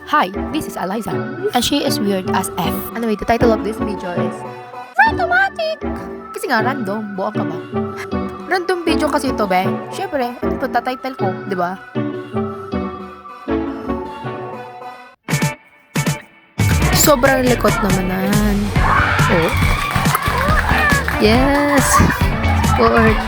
Hi, this is Eliza, and she is weird as F. Anyway, the title of this video is Randomatic! Kasi nga, random. Buong ka ba? Random video kasi ito, be. Syempre, ito title ko, di ba? Sobrang likot namanan. Oh. Yes! Sport.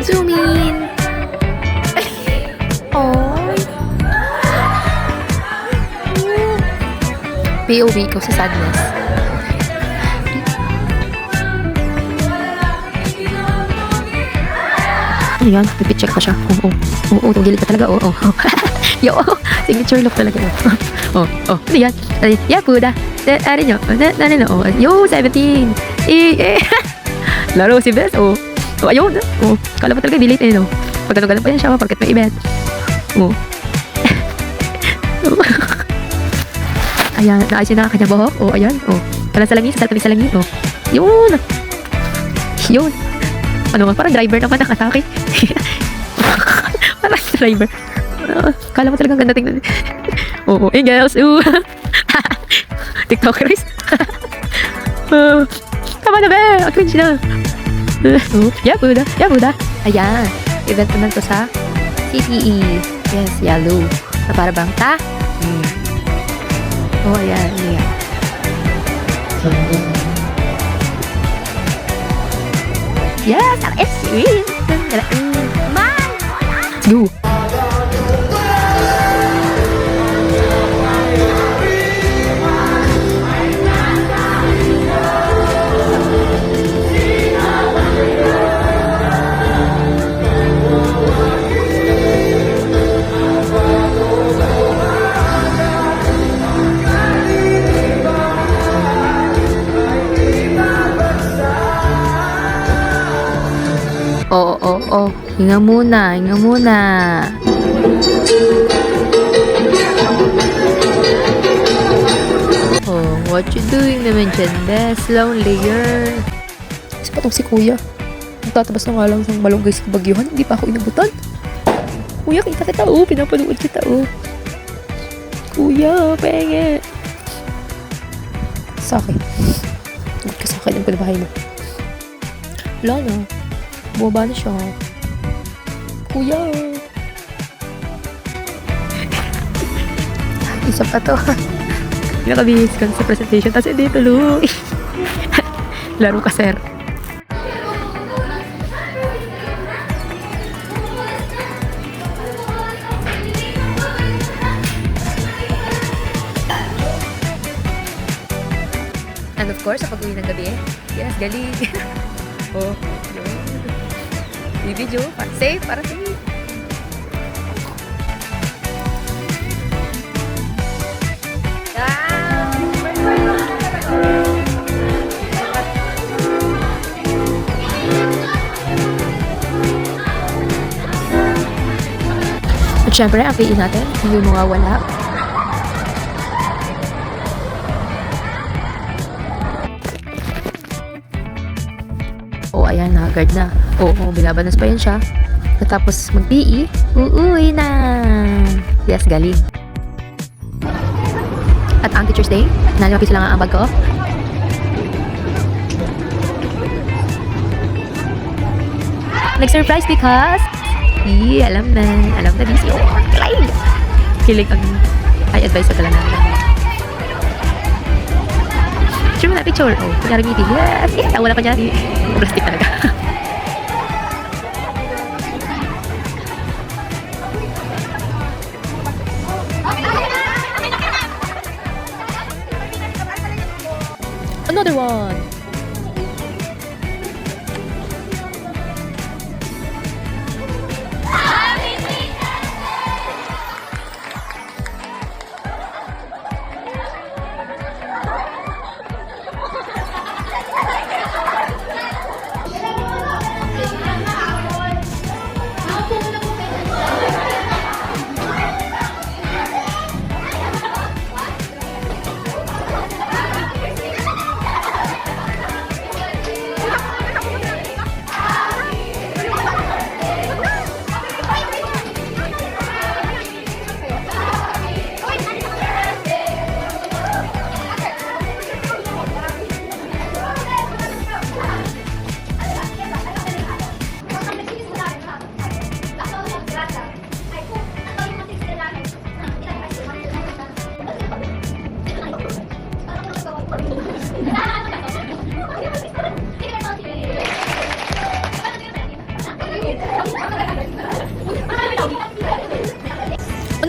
Zoom in. Oh. POV ko sa sadness. Ano yan? Pipicheck pa siya. Oo, gilid pa talaga. Oo. Yo, signature look talaga. Oh. Ano yan? Yeah, puda. Ano nyo? Yo, 17. Laro si Bess. Oh, ayun. Kala pa talaga delete no. Pag ganun pa yan siya, porket may event. Ayan, naayos yun na kanya buhok. Ayan. Walang salangin, sa tabi salangin. Yun. Ano nga, parang driver naman nakatake. Parang driver. Kala mo talagang ganda tingnan. Girls. TikTokers. Tama na ba? Cringe na. Yeah, Buddha. Ayan. Event naman to sa CTE. Yes, yellow. Na para bang ta? Ayan. Yes, ang sweet. Let's go. Hinga muna. What you doing naman dyan, Bess? Lonelier. Kasi pa si Kuya. Nagtatabas na nga lang ng malunggay sa bagyuhan. Hindi pa ako inabutan. Kuya, kita pinapanood kita, Kuya, penge. Sa akin. Hindi ka sa akin ang pinabahay mo. Wala na. Bumaba na siya. Kuya. Isa pa to. Nakabihis ka sa presentation. Tapos hindi tuloy. Laro ka, sir. And of course, sa pag-uwi ng gabi, yes, galing. Yun. Video, safe, para safe. At syempre, ang PE natin, hindi mga wala. Ayan, nakagard na. Binabanas pa yan siya. Tapos mag-PE, uuwi na. Yes, galing. At ang Teacher's Day, nalapis lang ang bag ko. Nag-surprise because alam na busy. Kilig ang advice ko talaga. Picture mo na, picture. Kunyari meeting. Yes, wala pa nyari. Plastic talaga. Another one.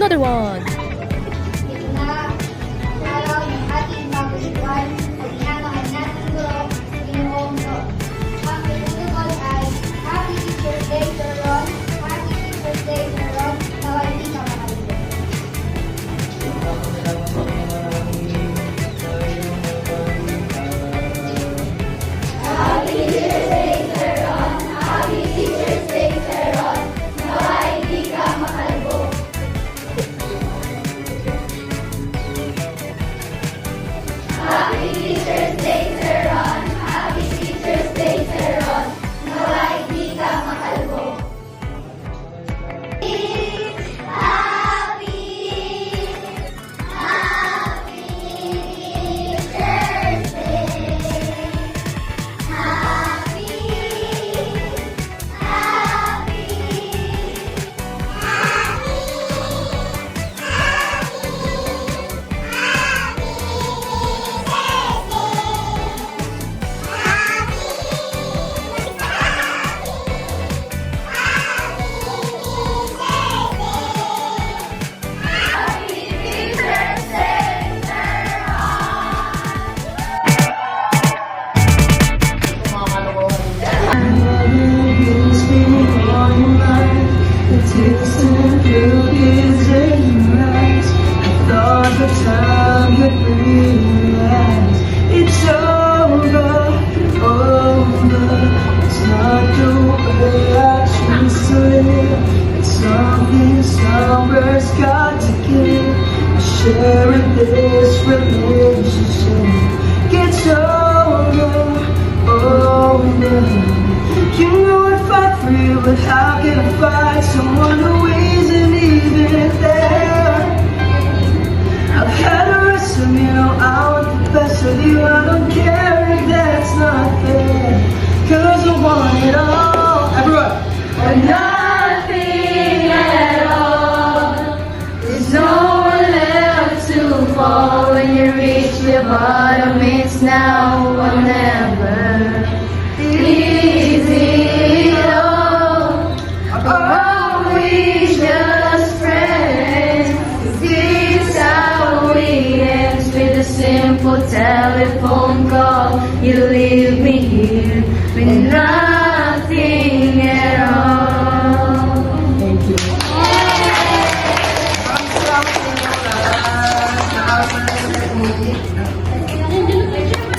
another one. Ito na araw ng ating magustuhan at inabangan natin ito sa Ginoong Diyos. Ang pinutugol ay Happy Teacher's Day, Sir Ron. Happy Teacher's Day, Sir Ron. Naway hindi ka makalito. Sharing this relationship gets over. You know I'd fight for you, but how can I fight someone who isn't even there? I've had the rest of you, know I want the best of you. I don't care if that's not fair, 'cause I want it all. Everyone! Or nothing at all. There's nowhere left to fall. When you reach the bottom, it's now or never. Is it all? Or are we just friends? Is this how it ends? With a simple telephone call, you leave me here with nothing at all. Thank you.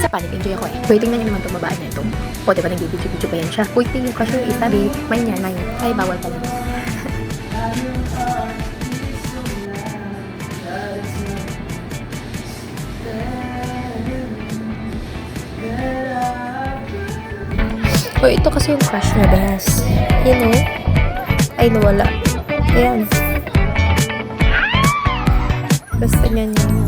Sa panig, enjoy ako eh. Pwede tingnan nyo naman itong babae na ito. O, diba nag-video-video pa yan siya. Uy, tingin kasi yung isa, babe. May niya, may. Ay, bawal pala. O, ito kasi yung crush niya, Bes. Yan o. Ay, nawala. Ayan. Basta niyan yun.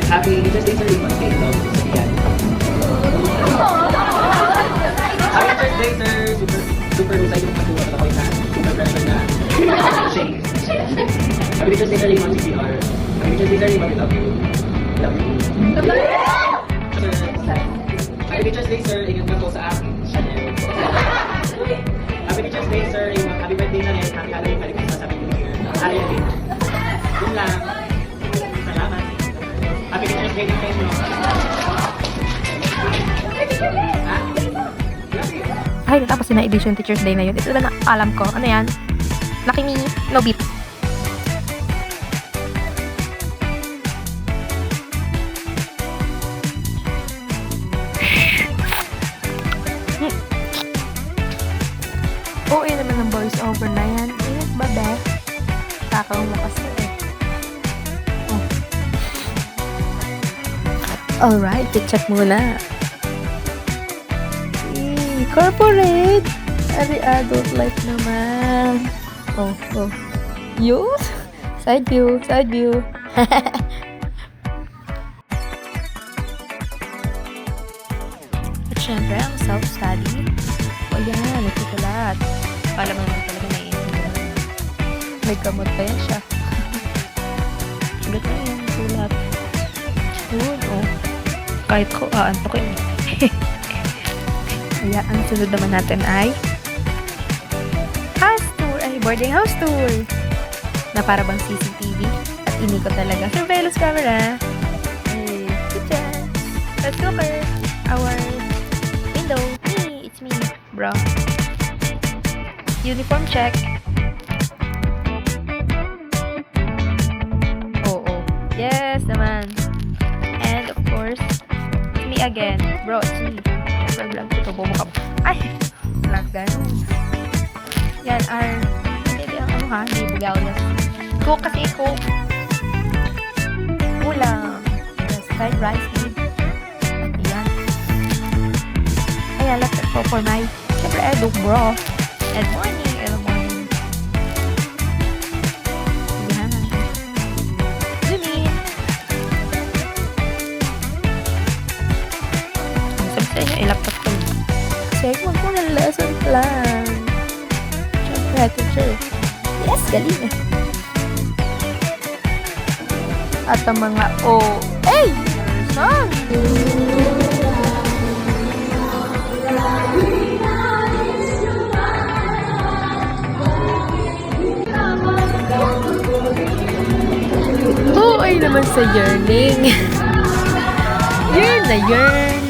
Happy Teacher's Day, sir. Must stay love. Yan. Happy Teacher's Day, sir. Super husay yung patuwa na ako na. Super pressure na. Shake. Happy Teacher's Day, sir. Yung CPR. Happy Teacher's Day, sir. Yung love you. Love you. Happy Teacher's Day, sir. Ingat ka po sa akin. Chanel. Happy Teacher's Day, sir. Yung happy birthday na rin. Happy Halloween. Happy Christmas. Happy New Year. Ariel. Yun lang. Salamat. Ready time mo. Ay, natapos na edition Teacher's Day na yun. Ito na alam ko. Ano yan? Lucky Me, no beep. Oo, naman ang voice over na yan. Ingat ba, be? Takaw mo kasi eh. Oh. Alright, check muna. Corporate! Ari adult life naman. Oh. Youth? Side view. At syempre, ang self-study. O yan, nagsusulat. Alam mo naman talaga naiintindihan. May kamot pa yan siya. Sulat na yan, sulat. Yun, oh. Kahit ko, aantokin. Kaya ang sunod naman natin ay boarding house tour na para bang CCTV at inikot talaga surveillance camera. Hey, kitchen. Let's go for our window. It's me, bro. Uniform check. Oh. Yes naman. And of course, it's me again. Bro, it's me. Vlog ko to, bumukap. Ay! Vlog ganun. Yan, hindi bugawlas. Cook kasi cook. Ulam. Yes, fried rice, babe. At yan. Ayan, let's go for my, syempre, eduk, bro. Good morning. Yan. Lumin. Sabi sa inyo, ilaptop ko. Check mo kung ng lesson plan. Siyempre, teacher. Yes, galing eh. At ang mga OA person. OA naman sa yearning. Yearn na yearn.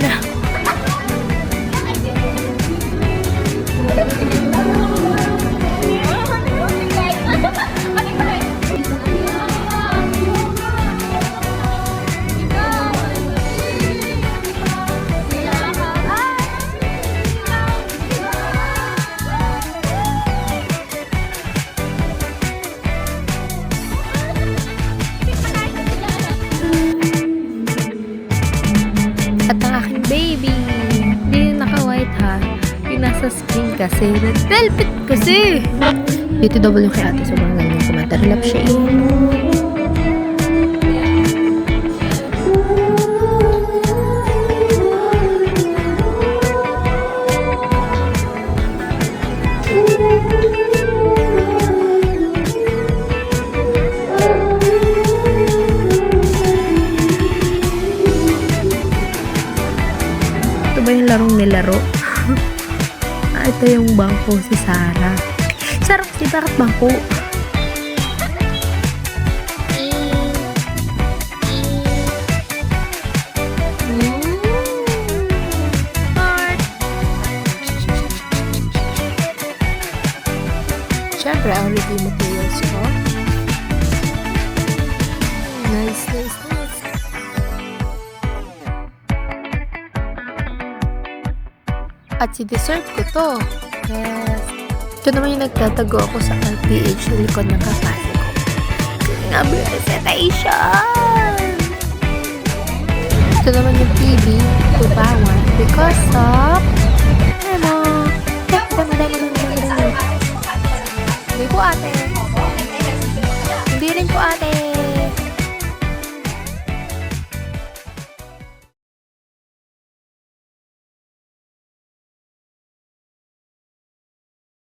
At ang aking baby, hindi naka-white ha. Yung nasa screen kasi, nag-velvet kasi. Dito double yung kay ate, sobrang galing yung kumataralap siya eh. Ito ba yung larong nilaro? Ito yung bangko si Sarah. Sarah, kasi bakit bangko? Heart. Siyempre, ang review materials ko. Nice. At si-deserve ko to. Yes. Ito naman yung nagtatago ako sa RPH sa likod ng kapatid ko. Nga presentation! Ito naman yung TV, tubawan, because of demo. Hindi po ate. Hindi rin po ate.